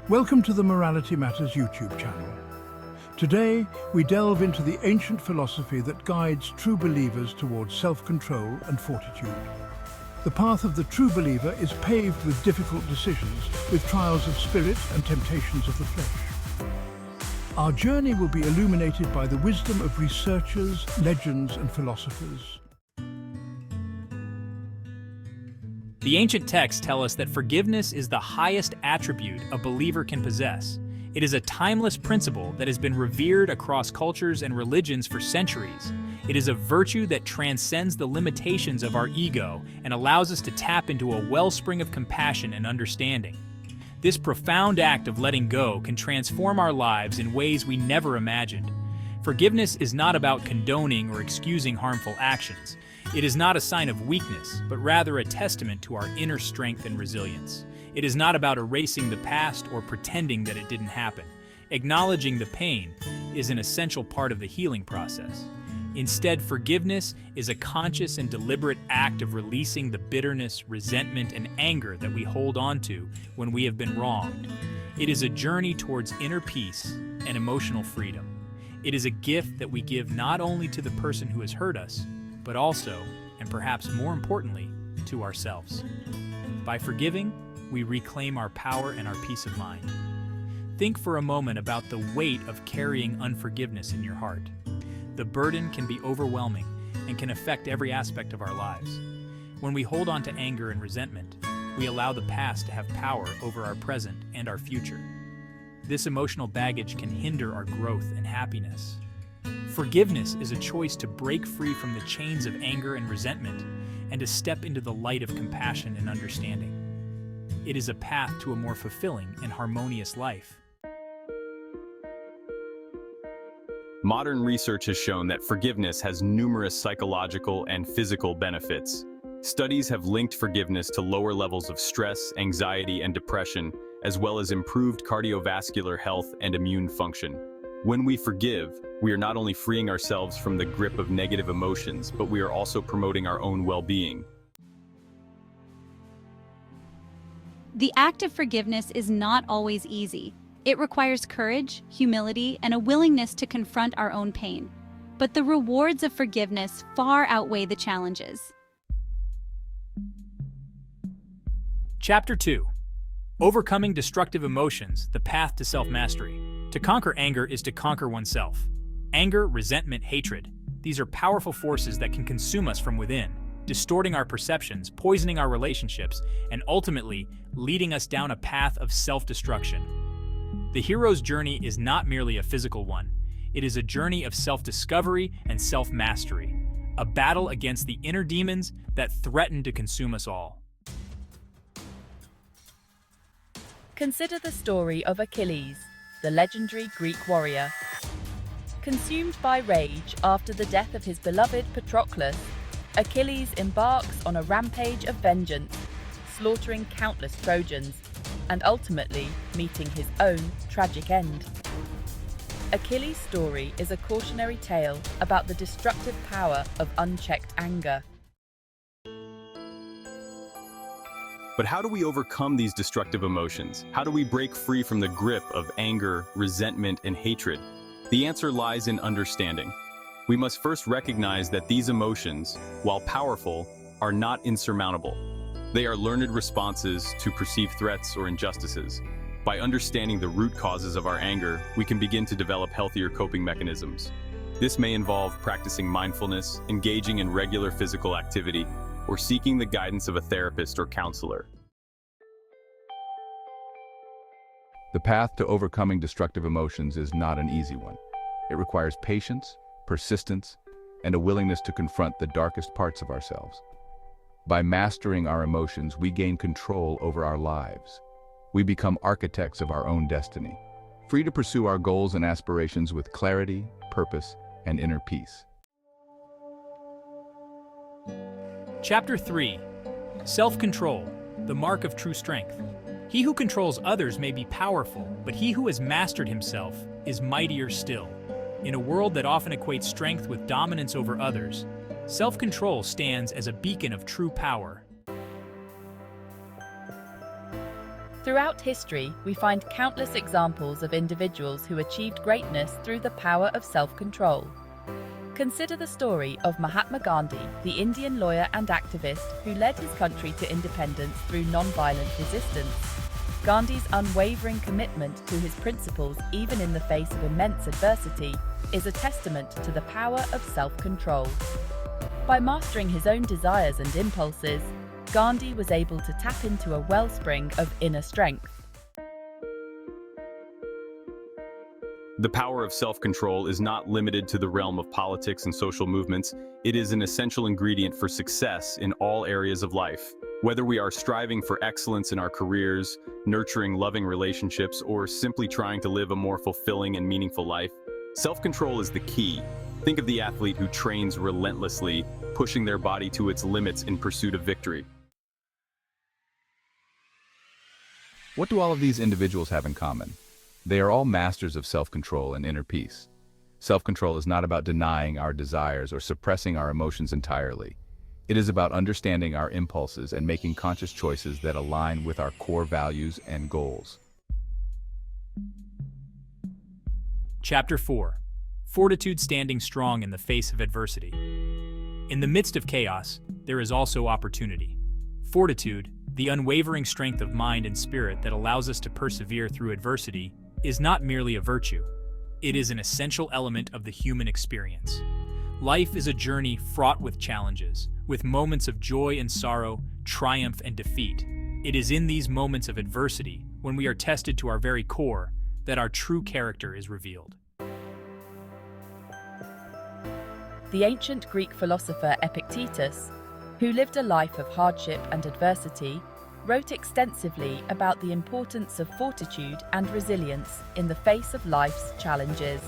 Welcome to the Morality Matters YouTube channel. Today, we delve into the ancient philosophy that guides true believers towards self-control and fortitude. The path of the true believer is paved with difficult decisions, with trials of spirit and temptations of the flesh. Our journey will be illuminated by the wisdom of researchers, legends, and philosophers. The ancient texts tell us that forgiveness is the highest attribute a believer can possess. It is a timeless principle that has been revered across cultures and religions for centuries. It is a virtue that transcends the limitations of our ego and allows us to tap into a wellspring of compassion and understanding. This profound act of letting go can transform our lives in ways we never imagined. Forgiveness is not about condoning or excusing harmful actions. It is not a sign of weakness, but rather a testament to our inner strength and resilience. It is not about erasing the past or pretending that it didn't happen. Acknowledging the pain is an essential part of the healing process. Instead, forgiveness is a conscious and deliberate act of releasing the bitterness, resentment, and anger that we hold on to when we have been wronged. It is a journey towards inner peace and emotional freedom. It is a gift that we give not only to the person who has hurt us, but also, and perhaps more importantly, to ourselves. By forgiving, we reclaim our power and our peace of mind. Think for a moment about the weight of carrying unforgiveness in your heart. The burden can be overwhelming and can affect every aspect of our lives. When we hold on to anger and resentment, we allow the past to have power over our present and our future. This emotional baggage can hinder our growth and happiness. Forgiveness is a choice to break free from the chains of anger and resentment and to step into the light of compassion and understanding. It is a path to a more fulfilling and harmonious life. Modern research has shown that forgiveness has numerous psychological and physical benefits. Studies have linked forgiveness to lower levels of stress, anxiety, and depression, as well as improved cardiovascular health and immune function. When we forgive, we are not only freeing ourselves from the grip of negative emotions, but we are also promoting our own well-being. The act of forgiveness is not always easy. It requires courage, humility, and a willingness to confront our own pain. But the rewards of forgiveness far outweigh the challenges. Chapter 2. Overcoming destructive emotions, the path to self-mastery. To conquer anger is to conquer oneself. Anger, resentment, hatred. These are powerful forces that can consume us from within, distorting our perceptions, poisoning our relationships, and ultimately leading us down a path of self-destruction. The hero's journey is not merely a physical one. It is a journey of self-discovery and self-mastery, a battle against the inner demons that threaten to consume us all. Consider the story of Achilles, the legendary Greek warrior. Consumed by rage after the death of his beloved Patroclus, Achilles embarks on a rampage of vengeance, slaughtering countless Trojans, and ultimately meeting his own tragic end. Achilles' story is a cautionary tale about the destructive power of unchecked anger. But how do we overcome these destructive emotions? How do we break free from the grip of anger, resentment, and hatred? The answer lies in understanding. We must first recognize that these emotions, while powerful, are not insurmountable. They are learned responses to perceived threats or injustices. By understanding the root causes of our anger, we can begin to develop healthier coping mechanisms. This may involve practicing mindfulness, engaging in regular physical activity, or seeking the guidance of a therapist or counselor. The path to overcoming destructive emotions is not an easy one. It requires patience, persistence, and a willingness to confront the darkest parts of ourselves. By mastering our emotions, we gain control over our lives. We become architects of our own destiny, free to pursue our goals and aspirations with clarity, purpose, and inner peace. Chapter 3. Self-control, the mark of true strength. He who controls others may be powerful, but he who has mastered himself is mightier still. In a world that often equates strength with dominance over others, self-control stands as a beacon of true power. Throughout history, we find countless examples of individuals who achieved greatness through the power of self-control. Consider the story of Mahatma Gandhi, the Indian lawyer and activist who led his country to independence through non-violent resistance. Gandhi's unwavering commitment to his principles, even in the face of immense adversity, is a testament to the power of self-control. By mastering his own desires and impulses, Gandhi was able to tap into a wellspring of inner strength. The power of self-control is not limited to the realm of politics and social movements. It is an essential ingredient for success in all areas of life. Whether we are striving for excellence in our careers, nurturing loving relationships, or simply trying to live a more fulfilling and meaningful life, self-control is the key. Think of the athlete who trains relentlessly, pushing their body to its limits in pursuit of victory. What do all of these individuals have in common? They are all masters of self-control and inner peace. Self-control is not about denying our desires or suppressing our emotions entirely. It is about understanding our impulses and making conscious choices that align with our core values and goals. Chapter 4. Fortitude standing strong in the face of adversity. In the midst of chaos, there is also opportunity. Fortitude, the unwavering strength of mind and spirit that allows us to persevere through adversity, is not merely a virtue. It is an essential element of the human experience. Life is a journey fraught with challenges, with moments of joy and sorrow, triumph and defeat. It is in these moments of adversity, when we are tested to our very core, that our true character is revealed. The ancient Greek philosopher Epictetus, who lived a life of hardship and adversity, wrote extensively about the importance of fortitude and resilience in the face of life's challenges.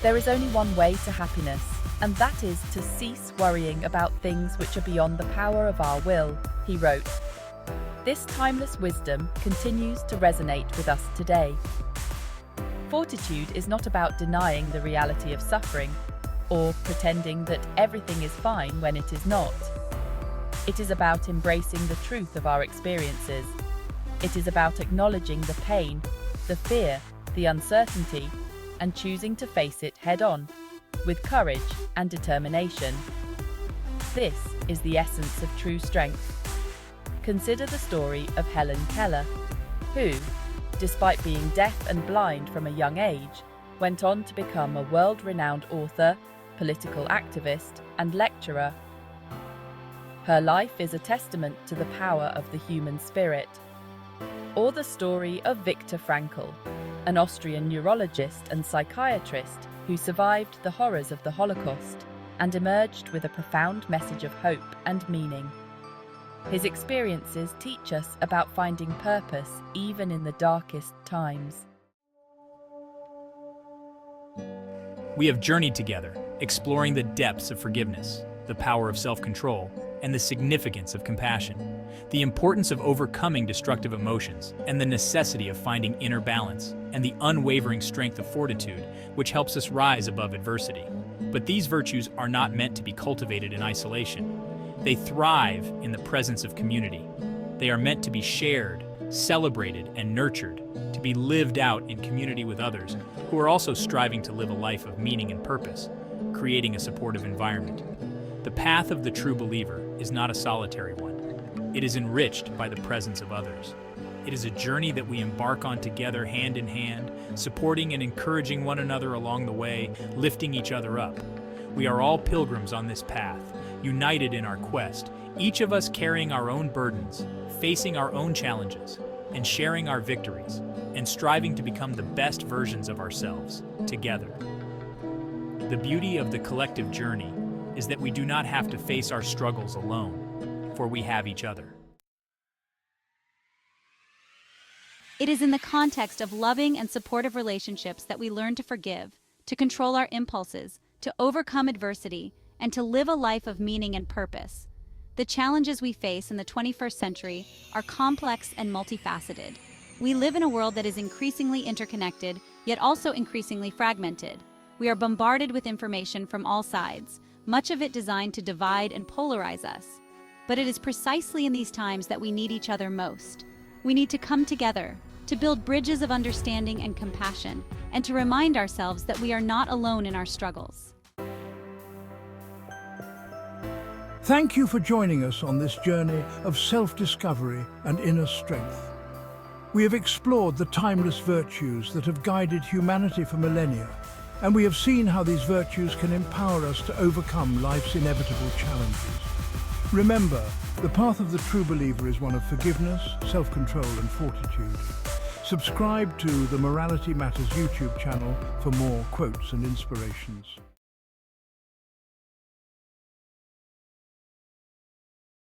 There is only one way to happiness, and that is to cease worrying about things which are beyond the power of our will, he wrote. This timeless wisdom continues to resonate with us today. Fortitude is not about denying the reality of suffering, or pretending that everything is fine when it is not. It is about embracing the truth of our experiences. It is about acknowledging the pain, the fear, the uncertainty, and choosing to face it head-on, with courage and determination. This is the essence of true strength. Consider the story of Helen Keller, who, despite being deaf and blind from a young age, went on to become a world-renowned author, political activist, and lecturer. Her life is a testament to the power of the human spirit. Or the story of Viktor Frankl, an Austrian neurologist and psychiatrist who survived the horrors of the Holocaust and emerged with a profound message of hope and meaning. His experiences teach us about finding purpose even in the darkest times. We have journeyed together, exploring the depths of forgiveness, the power of self-control, and the significance of compassion, the importance of overcoming destructive emotions, and the necessity of finding inner balance, and the unwavering strength of fortitude, which helps us rise above adversity. But these virtues are not meant to be cultivated in isolation. They thrive in the presence of community. They are meant to be shared, celebrated, and nurtured, to be lived out in community with others who are also striving to live a life of meaning and purpose, creating a supportive environment. The path of the true believer is not a solitary one. It is enriched by the presence of others. It is a journey that we embark on together hand in hand, supporting and encouraging one another along the way, lifting each other up. We are all pilgrims on this path, united in our quest, each of us carrying our own burdens, facing our own challenges, and sharing our victories, and striving to become the best versions of ourselves, together. The beauty of the collective journey is that we do not have to face our struggles alone, for we have each other. It is in the context of loving and supportive relationships that we learn to forgive, to control our impulses, to overcome adversity, and to live a life of meaning and purpose. The challenges we face in the 21st century are complex and multifaceted. We live in a world that is increasingly interconnected, yet also increasingly fragmented. We are bombarded with information from all sides, much of it designed to divide and polarize us. But it is precisely in these times that we need each other most. We need to come together, to build bridges of understanding and compassion, and to remind ourselves that we are not alone in our struggles. Thank you for joining us on this journey of self-discovery and inner strength. We have explored the timeless virtues that have guided humanity for millennia, and we have seen how these virtues can empower us to overcome life's inevitable challenges. Remember, the path of the true believer is one of forgiveness, self-control, and fortitude. Subscribe to the Morality Matters YouTube channel for more quotes and inspirations.